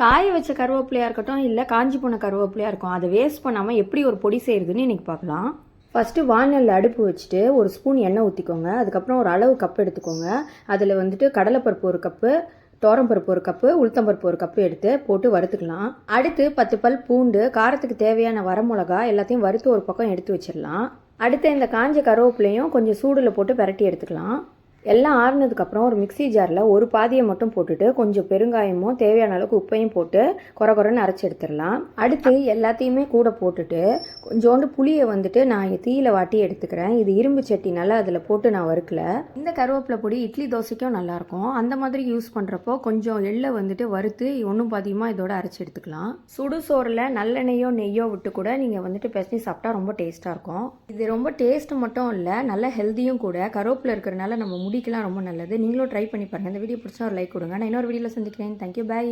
காய வச்ச கருவேப்பிலையாக இருக்கட்டும், இல்லை காஞ்சி போன கருவேப்பிலையாக இருக்கும், அதை வேஸ்ட் பண்ணாமல் எப்படி ஒரு பொடி செய்கிறதுன்னு இன்றைக்கி பார்க்கலாம். ஃபஸ்ட்டு வானலில் அடுப்பு வச்சுட்டு ஒரு ஸ்பூன் எண்ணெய் ஊற்றிக்கோங்க. அதுக்கப்புறம் ஒரு அளவு கப் எடுத்துக்கோங்க. அதில் வந்துட்டு கடலைப்பருப்பு ஒரு கப்பு, பருப்பு ஒரு கப்பு, உளுத்தம்பருப்பு ஒரு கப்பு எடுத்து போட்டு வறுத்துக்கலாம். அடுத்து 10 பல் பூண்டு, காரத்துக்கு தேவையான வரமிளகா எல்லாத்தையும் வறுத்து ஒரு பக்கம் எடுத்து வச்சிடலாம். அடுத்து இந்த காஞ்ச கருவேப்பிலையும் கொஞ்சம் சூடில் போட்டு பிரட்டி எடுத்துக்கலாம். எல்லாம் ஆறுனதுக்கப்புறம் ஒரு மிக்சி ஜாரில் ஒரு பாதியை மட்டும் போட்டுட்டு கொஞ்சம் பெருங்காயமும் தேவையான அளவுக்கு உப்பையும் போட்டு கொரன்னு அரைச்சி எடுத்துடலாம். அடுத்து எல்லாத்தையுமே கூட போட்டுட்டு கொஞ்சோண்டு புளியை வந்துட்டு நான் தீயில வாட்டி எடுத்துக்கிறேன். இது இரும்பு சட்டினால அதில் போட்டு நான் வறுக்கல. இந்த கருவேப்பிலை பொடி இட்லி தோசைக்கும் நல்லாயிருக்கும். அந்த மாதிரி யூஸ் பண்ணுறப்போ கொஞ்சம் எள்ளை வந்துட்டு வறுத்து ஒன்றும் பாதியமாக இதோட அரைச்சி எடுத்துக்கலாம். சுடு சோறில் நல்லெண்ணெயோ நெய்யோ விட்டு கூட நீங்கள் வந்துட்டு பிசைஞ்சு சாப்பிட்டா ரொம்ப டேஸ்ட்டாக இருக்கும். இது ரொம்ப டேஸ்ட்டு மட்டும் இல்லை, நல்ல ஹெல்த்தியும் கூட. கருவேப்பிலை இருக்கிறனால நம்ம முடிக்கலாம் ரொம்ப நல்லது. நீங்களும் ட்ரை பண்ணி பாருங்கள். இந்த வீடியோ பிடிச்சா ஒரு லைக் கொடுங்க. நான் இன்னொரு வீடியோவில் சந்திக்கிறேன். Thank you, by.